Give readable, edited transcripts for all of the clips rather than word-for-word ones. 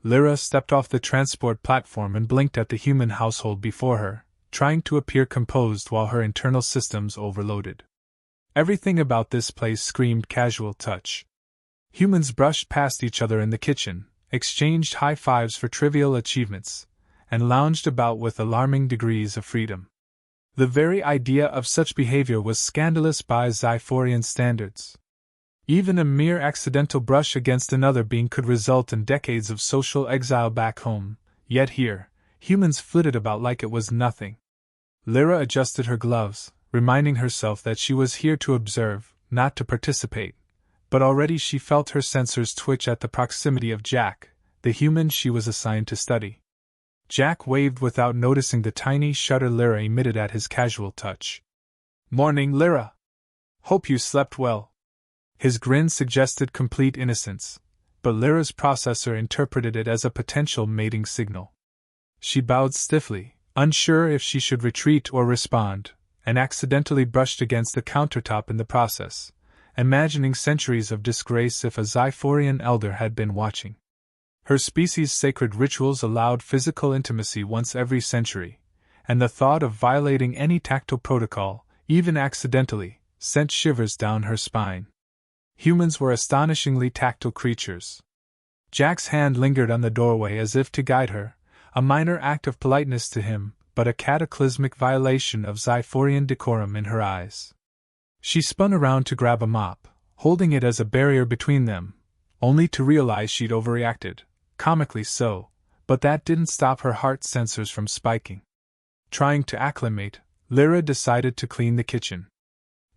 Lyra stepped off the transport platform and blinked at the human household before her, trying to appear composed while her internal systems overloaded. Everything about this place screamed casual touch. Humans brushed past each other in the kitchen, exchanged high fives for trivial achievements, and lounged about with alarming degrees of freedom. The very idea of such behavior was scandalous by Zyphorian standards. Even a mere accidental brush against another being could result in decades of social exile back home, yet here, humans flitted about like it was nothing. Lyra adjusted her gloves, reminding herself that she was here to observe, not to participate, but already she felt her sensors twitch at the proximity of Jack, the human she was assigned to study. Jack waved without noticing the tiny shudder Lyra emitted at his casual touch. "Morning, Lyra. Hope you slept well." His grin suggested complete innocence, but Lyra's processor interpreted it as a potential mating signal. She bowed stiffly, unsure if she should retreat or respond, and accidentally brushed against the countertop in the process, imagining centuries of disgrace if a Zyphorian elder had been watching. Her species' sacred rituals allowed physical intimacy once every century, and the thought of violating any tactile protocol, even accidentally, sent shivers down her spine. Humans were astonishingly tactile creatures. Jack's hand lingered on the doorway as if to guide her, a minor act of politeness to him, but a cataclysmic violation of Zyphorian decorum in her eyes. She spun around to grab a mop, holding it as a barrier between them, only to realize she'd overreacted. Comically so, but that didn't stop her heart sensors from spiking. Trying to acclimate, Lyra decided to clean the kitchen.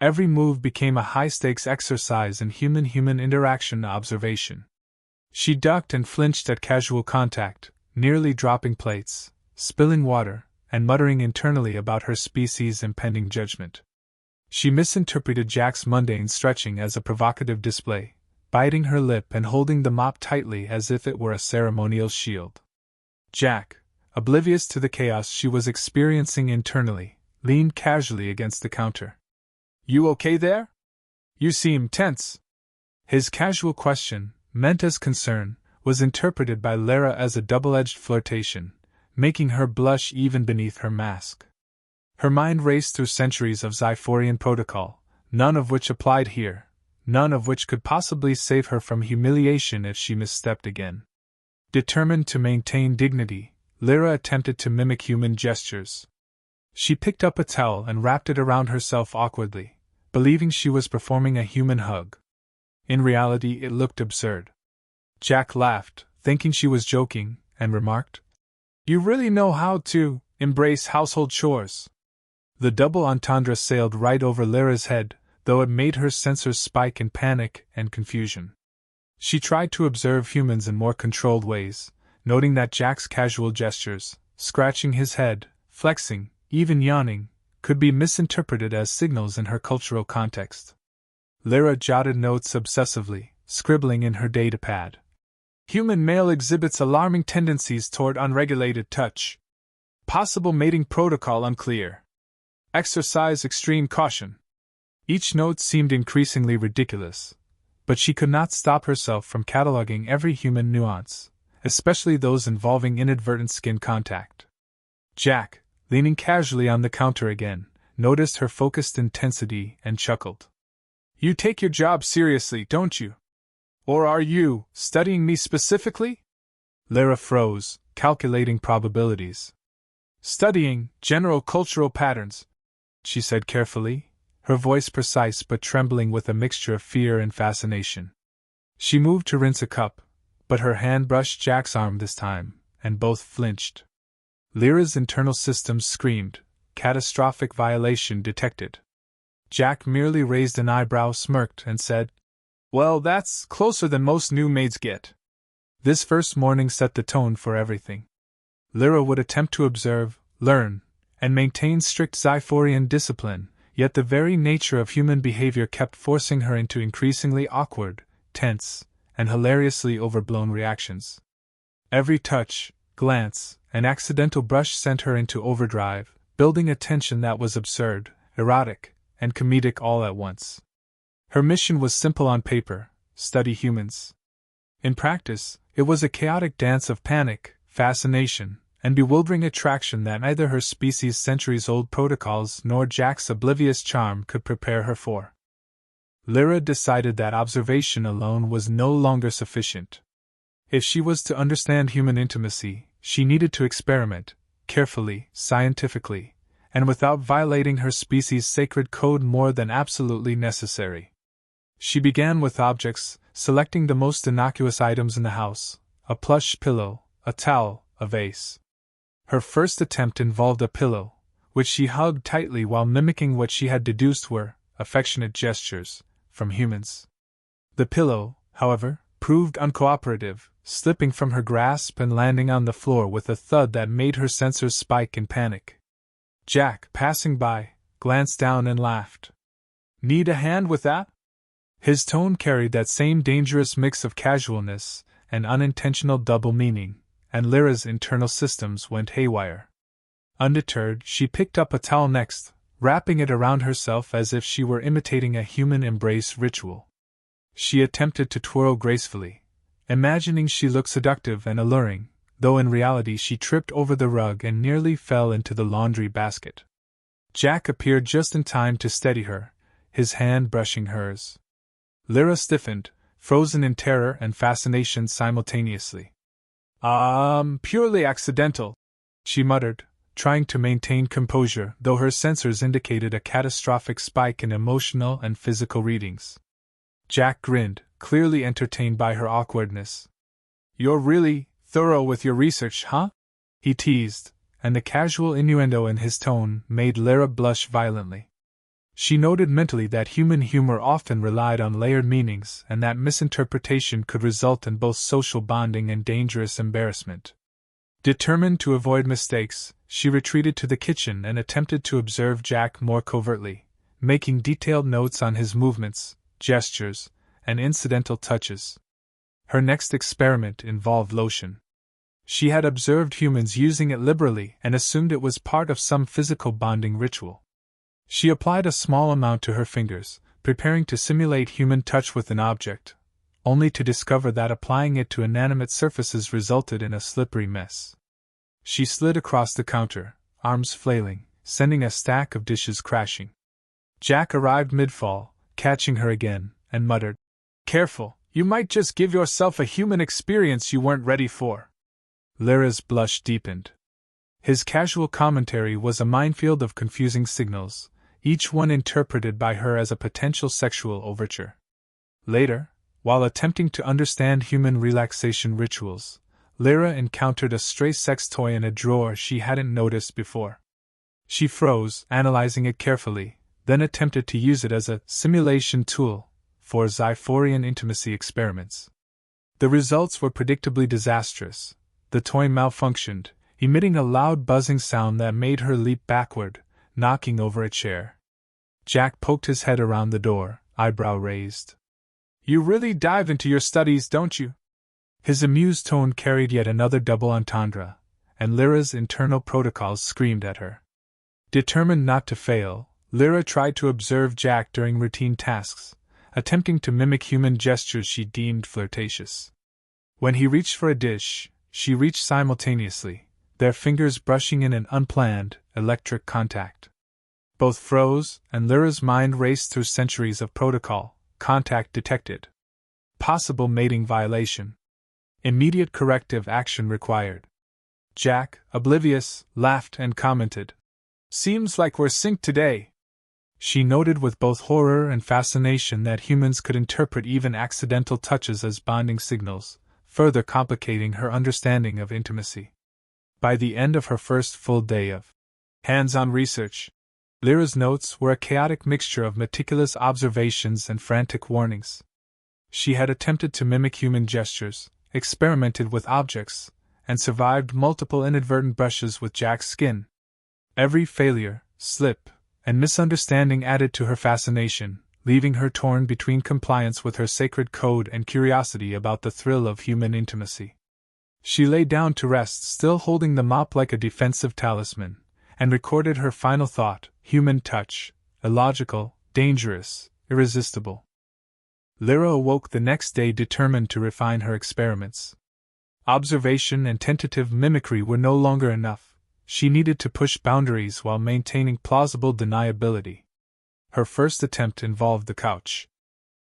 Every move became a high-stakes exercise in human-human interaction observation. She ducked and flinched at casual contact, nearly dropping plates, spilling water, and muttering internally about her species' impending judgment. She misinterpreted Jack's mundane stretching as a provocative display, biting her lip and holding the mop tightly as if it were a ceremonial shield. Jack, oblivious to the chaos she was experiencing internally, leaned casually against the counter. "You okay there? You seem tense." His casual question, meant as concern, was interpreted by Lyra as a double-edged flirtation, making her blush even beneath her mask. Her mind raced through centuries of Zyphorian protocol, none of which applied here, none of which could possibly save her from humiliation if she misstepped again. Determined to maintain dignity, Lyra attempted to mimic human gestures. She picked up a towel and wrapped it around herself awkwardly, believing she was performing a human hug. In reality, it looked absurd. Jack laughed, thinking she was joking, and remarked, "You really know how to embrace household chores." The double entendre sailed right over Lyra's head, though it made her sensors spike in panic and confusion. She tried to observe humans in more controlled ways, noting that Jack's casual gestures, scratching his head, flexing, even yawning, could be misinterpreted as signals in her cultural context. Lyra jotted notes obsessively, scribbling in her datapad. Human male exhibits alarming tendencies toward unregulated touch. Possible mating protocol unclear. Exercise extreme caution. Each note seemed increasingly ridiculous, but she could not stop herself from cataloging every human nuance, especially those involving inadvertent skin contact. Jack, leaning casually on the counter again, noticed her focused intensity and chuckled. "You take your job seriously, don't you? Or are you studying me specifically?" Lyra froze, calculating probabilities. "Studying general cultural patterns," she said carefully, her voice precise but trembling with a mixture of fear and fascination. She moved to rinse a cup, but her hand brushed Jack's arm this time, and both flinched. Lyra's internal systems screamed, catastrophic violation detected. Jack merely raised an eyebrow, smirked, and said, "Well, that's closer than most new maids get." This first morning set the tone for everything. Lyra would attempt to observe, learn, and maintain strict Zyphorian discipline, yet the very nature of human behavior kept forcing her into increasingly awkward, tense, and hilariously overblown reactions. Every touch, glance, and accidental brush sent her into overdrive, building a tension that was absurd, erotic, and comedic all at once. Her mission was simple on paper: study humans. In practice, it was a chaotic dance of panic, fascination, and bewildering attraction that neither her species' centuries-old protocols nor Jack's oblivious charm could prepare her for. Lyra decided that observation alone was no longer sufficient. If she was to understand human intimacy, she needed to experiment, carefully, scientifically, and without violating her species' sacred code more than absolutely necessary. She began with objects, selecting the most innocuous items in the house: a plush pillow, a towel, a vase. Her first attempt involved a pillow, which she hugged tightly while mimicking what she had deduced were affectionate gestures from humans. The pillow, however, proved uncooperative, slipping from her grasp and landing on the floor with a thud that made her sensors spike in panic. Jack, passing by, glanced down and laughed. "Need a hand with that?" His tone carried that same dangerous mix of casualness and unintentional double meaning, and Lyra's internal systems went haywire. Undeterred, she picked up a towel next, wrapping it around herself as if she were imitating a human embrace ritual. She attempted to twirl gracefully, imagining she looked seductive and alluring, though in reality she tripped over the rug and nearly fell into the laundry basket. Jack appeared just in time to steady her, his hand brushing hers. Lyra stiffened, frozen in terror and fascination simultaneously. Purely accidental," she muttered, trying to maintain composure, though her sensors indicated a catastrophic spike in emotional and physical readings. Jack grinned, clearly entertained by her awkwardness. "You're really thorough with your research, huh?" he teased, and the casual innuendo in his tone made Lyra blush violently. She noted mentally that human humor often relied on layered meanings and that misinterpretation could result in both social bonding and dangerous embarrassment. Determined to avoid mistakes, she retreated to the kitchen and attempted to observe Jack more covertly, making detailed notes on his movements, gestures, and incidental touches. Her next experiment involved lotion. She had observed humans using it liberally and assumed it was part of some physical bonding ritual. She applied a small amount to her fingers, preparing to simulate human touch with an object, only to discover that applying it to inanimate surfaces resulted in a slippery mess. She slid across the counter, arms flailing, sending a stack of dishes crashing. Jack arrived mid-fall, catching her again, and muttered, "Careful, you might just give yourself a human experience you weren't ready for." Lyra's blush deepened. His casual commentary was a minefield of confusing signals, each one interpreted by her as a potential sexual overture. Later, while attempting to understand human relaxation rituals, Lyra encountered a stray sex toy in a drawer she hadn't noticed before. She froze, analyzing it carefully, then attempted to use it as a simulation tool for Zyphorian intimacy experiments. The results were predictably disastrous. The toy malfunctioned, emitting a loud buzzing sound that made her leap backward, knocking over a chair. Jack poked his head around the door, eyebrow raised. "You really dive into your studies, don't you?" His amused tone carried yet another double entendre, and Lyra's internal protocols screamed at her. Determined not to fail, Lyra tried to observe Jack during routine tasks, attempting to mimic human gestures she deemed flirtatious. When he reached for a dish, she reached simultaneously, their fingers brushing in an unplanned, electric contact. Both froze, and Lyra's mind raced through centuries of protocol. Contact detected. Possible mating violation. Immediate corrective action required. Jack, oblivious, laughed and commented, "Seems like we're synced today." She noted with both horror and fascination that humans could interpret even accidental touches as bonding signals, further complicating her understanding of intimacy. By the end of her first full day of hands-on research, Lyra's notes were a chaotic mixture of meticulous observations and frantic warnings. She had attempted to mimic human gestures, experimented with objects, and survived multiple inadvertent brushes with Jack's skin. Every failure, slip, and misunderstanding added to her fascination, leaving her torn between compliance with her sacred code and curiosity about the thrill of human intimacy. She lay down to rest, still holding the mop like a defensive talisman, and recorded her final thought: human touch, illogical, dangerous, irresistible. Lyra awoke the next day determined to refine her experiments. Observation and tentative mimicry were no longer enough. She needed to push boundaries while maintaining plausible deniability. Her first attempt involved the couch.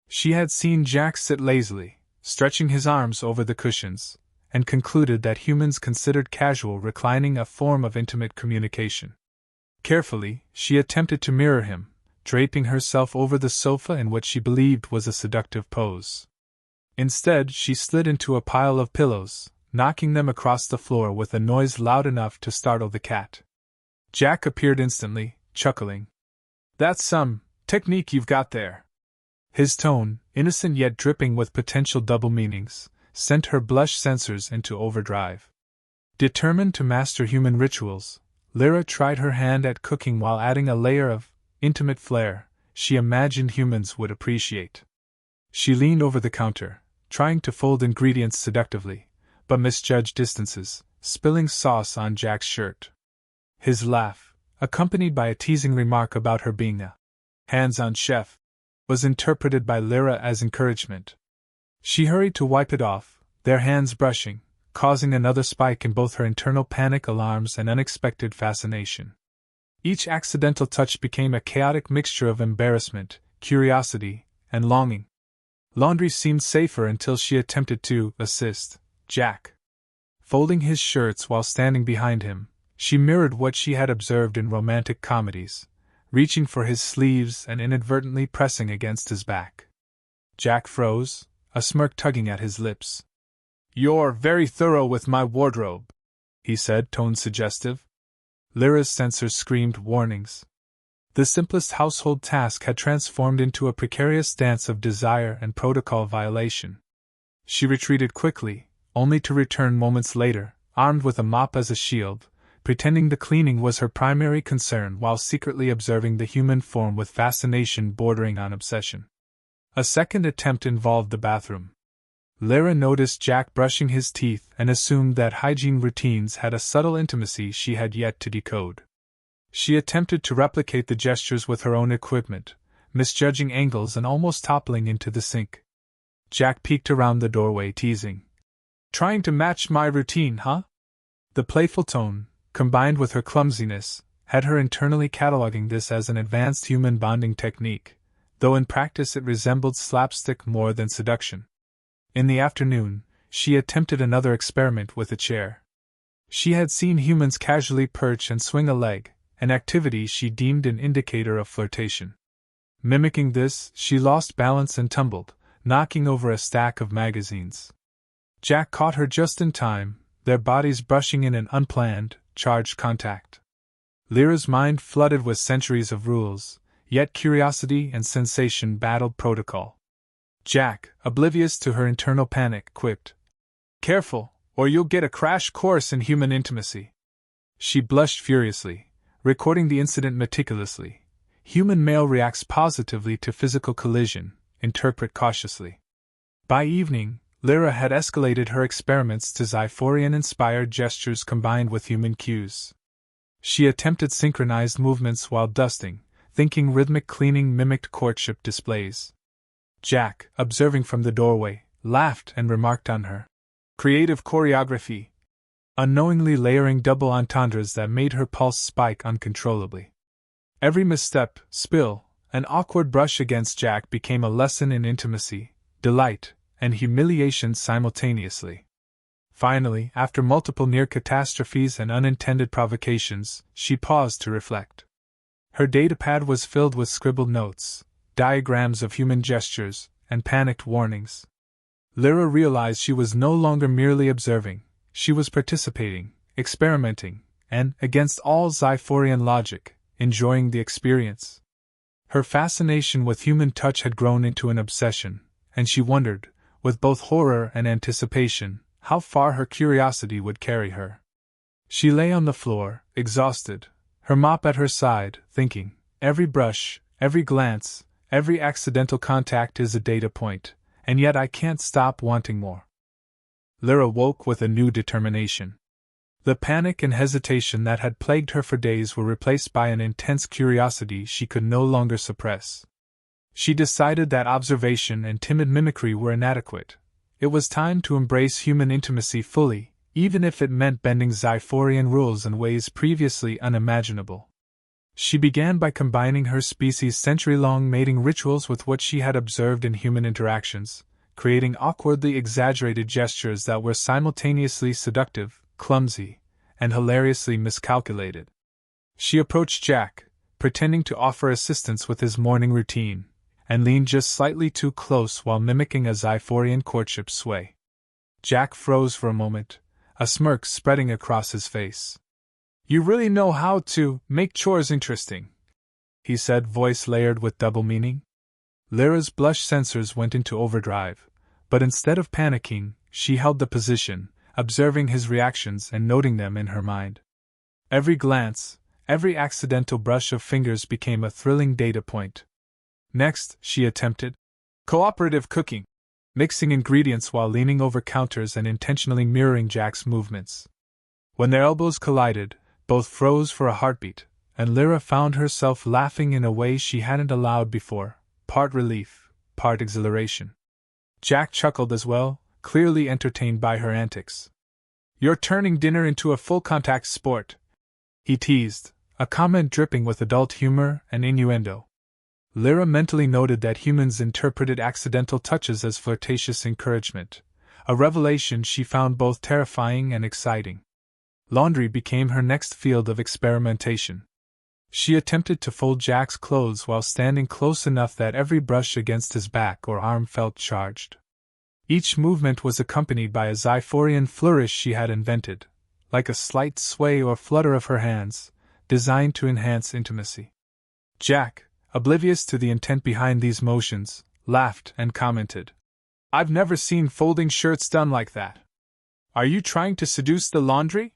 She had seen Jack sit lazily, stretching his arms over the cushions, and concluded that humans considered casual reclining a form of intimate communication. Carefully, she attempted to mirror him, draping herself over the sofa in what she believed was a seductive pose. Instead, she slid into a pile of pillows, knocking them across the floor with a noise loud enough to startle the cat. Jack appeared instantly, chuckling. "That's some technique you've got there." His tone, innocent yet dripping with potential double meanings, sent her blush sensors into overdrive. Determined to master human rituals, Lyra tried her hand at cooking while adding a layer of intimate flair she imagined humans would appreciate. She leaned over the counter, trying to fold ingredients seductively, but misjudged distances, spilling sauce on Jack's shirt. His laugh, accompanied by a teasing remark about her being a hands-on chef, was interpreted by Lyra as encouragement. She hurried to wipe it off, their hands brushing, causing another spike in both her internal panic alarms and unexpected fascination. Each accidental touch became a chaotic mixture of embarrassment, curiosity, and longing. Laundry seemed safer until she attempted to assist Jack. Folding his shirts while standing behind him, she mirrored what she had observed in romantic comedies, reaching for his sleeves and inadvertently pressing against his back. Jack froze, a smirk tugging at his lips. "You're very thorough with my wardrobe," he said, tone suggestive. Lyra's sensors screamed warnings. The simplest household task had transformed into a precarious dance of desire and protocol violation. She retreated quickly, only to return moments later, armed with a mop as a shield, pretending the cleaning was her primary concern while secretly observing the human form with fascination bordering on obsession. A second attempt involved the bathroom. Lyra noticed Jack brushing his teeth and assumed that hygiene routines had a subtle intimacy she had yet to decode. She attempted to replicate the gestures with her own equipment, misjudging angles and almost toppling into the sink. Jack peeked around the doorway, teasing. "Trying to match my routine, huh?" The playful tone, combined with her clumsiness, had her internally cataloging this as an advanced human bonding technique, though in practice it resembled slapstick more than seduction. In the afternoon, she attempted another experiment with a chair. She had seen humans casually perch and swing a leg, an activity she deemed an indicator of flirtation. Mimicking this, she lost balance and tumbled, knocking over a stack of magazines. Jack caught her just in time, their bodies brushing in an unplanned, charged contact. Lyra's mind flooded with centuries of rules, yet curiosity and sensation battled protocol. Jack, oblivious to her internal panic, quipped, "Careful, or you'll get a crash course in human intimacy." She blushed furiously, recording the incident meticulously. Human male reacts positively to physical collision, interpret cautiously. By evening, Lyra had escalated her experiments to Zyphorian-inspired gestures combined with human cues. She attempted synchronized movements while dusting, thinking rhythmic cleaning mimicked courtship displays. Jack, observing from the doorway, laughed and remarked on her creative choreography, unknowingly layering double entendres that made her pulse spike uncontrollably. Every misstep, spill, and awkward brush against Jack became a lesson in intimacy, delight, and humiliation simultaneously. Finally, after multiple near catastrophes and unintended provocations, she paused to reflect. Her datapad was filled with scribbled notes, diagrams of human gestures, and panicked warnings. Lyra realized she was no longer merely observing, she was participating, experimenting, and, against all Zyphorian logic, enjoying the experience. Her fascination with human touch had grown into an obsession, and she wondered, with both horror and anticipation, how far her curiosity would carry her. She lay on the floor, exhausted, her mop at her side, thinking, every brush, every glance, every accidental contact is a data point, and yet I can't stop wanting more. Lyra woke with a new determination. The panic and hesitation that had plagued her for days were replaced by an intense curiosity she could no longer suppress. She decided that observation and timid mimicry were inadequate. It was time to embrace human intimacy fully, even if it meant bending Zyphorian rules in ways previously unimaginable. She began by combining her species' century-long mating rituals with what she had observed in human interactions, creating awkwardly exaggerated gestures that were simultaneously seductive, clumsy, and hilariously miscalculated. She approached Jack, pretending to offer assistance with his morning routine, and leaned just slightly too close while mimicking a Zyphorian courtship sway. Jack froze for a moment, a smirk spreading across his face. "You really know how to make chores interesting," he said, voice layered with double meaning. Lyra's blush sensors went into overdrive, but instead of panicking, she held the position, observing his reactions and noting them in her mind. Every glance, every accidental brush of fingers became a thrilling data point. Next, she attempted cooperative cooking, mixing ingredients while leaning over counters and intentionally mirroring Jack's movements. When their elbows collided, both froze for a heartbeat, and Lyra found herself laughing in a way she hadn't allowed before, part relief, part exhilaration. Jack chuckled as well, clearly entertained by her antics. "You're turning dinner into a full-contact sport," he teased, a comment dripping with adult humor and innuendo. Lyra mentally noted that humans interpreted accidental touches as flirtatious encouragement, a revelation she found both terrifying and exciting. Laundry became her next field of experimentation. She attempted to fold Jack's clothes while standing close enough that every brush against his back or arm felt charged. Each movement was accompanied by a Zyphorian flourish she had invented, like a slight sway or flutter of her hands, designed to enhance intimacy. Jack, oblivious to the intent behind these motions, laughed and commented, "I've never seen folding shirts done like that. Are you trying to seduce the laundry?"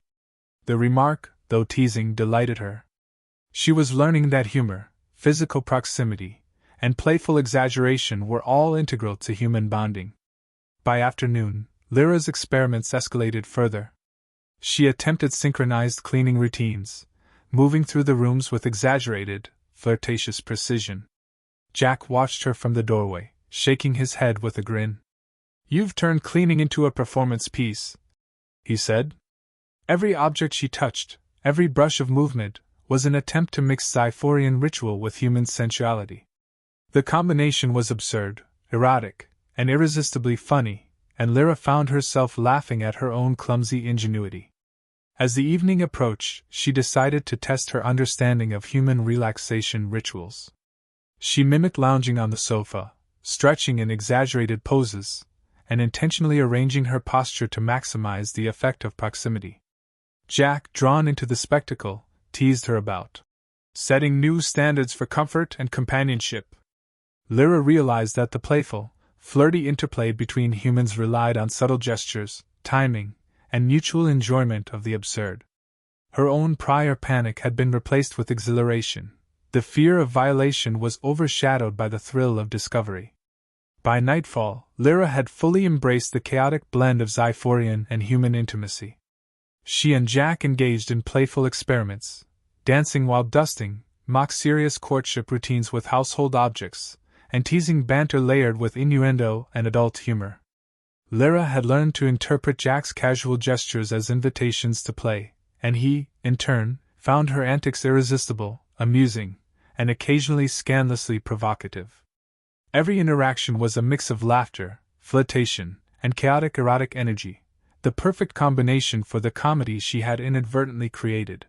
The remark, though teasing, delighted her. She was learning that humor, physical proximity, and playful exaggeration were all integral to human bonding. By afternoon, Lyra's experiments escalated further. She attempted synchronized cleaning routines, moving through the rooms with exaggerated, flirtatious precision. Jack watched her from the doorway, shaking his head with a grin. "You've turned cleaning into a performance piece," he said. Every object she touched, every brush of movement, was an attempt to mix Zyphorian ritual with human sensuality. The combination was absurd, erotic, and irresistibly funny, and Lyra found herself laughing at her own clumsy ingenuity. As the evening approached, she decided to test her understanding of human relaxation rituals. She mimicked lounging on the sofa, stretching in exaggerated poses, and intentionally arranging her posture to maximize the effect of proximity. Jack, drawn into the spectacle, teased her about setting new standards for comfort and companionship. Lyra realized that the playful, flirty interplay between humans relied on subtle gestures, timing, and mutual enjoyment of the absurd. Her own prior panic had been replaced with exhilaration. The fear of violation was overshadowed by the thrill of discovery. By nightfall, Lyra had fully embraced the chaotic blend of Zyphorian and human intimacy. She and Jack engaged in playful experiments, dancing while dusting, mock-serious courtship routines with household objects, and teasing banter layered with innuendo and adult humor. Lyra had learned to interpret Jack's casual gestures as invitations to play, and he, in turn, found her antics irresistible, amusing, and occasionally scandalously provocative. Every interaction was a mix of laughter, flirtation, and chaotic erotic energy, the perfect combination for the comedy she had inadvertently created.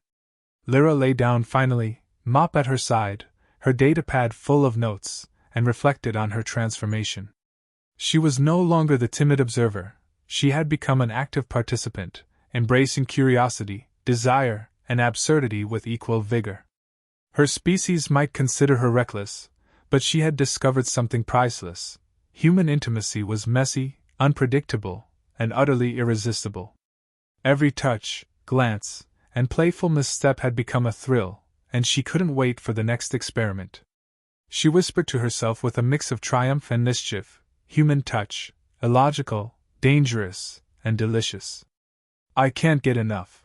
Lyra lay down finally, mop at her side, her datapad full of notes, and reflected on her transformation. She was no longer the timid observer, she had become an active participant, embracing curiosity, desire, and absurdity with equal vigor. Her species might consider her reckless, but she had discovered something priceless. Human intimacy was messy, unpredictable, and utterly irresistible. Every touch, glance, and playful misstep had become a thrill, and she couldn't wait for the next experiment. She whispered to herself with a mix of triumph and mischief, "Human touch, illogical, dangerous, and delicious. I can't get enough."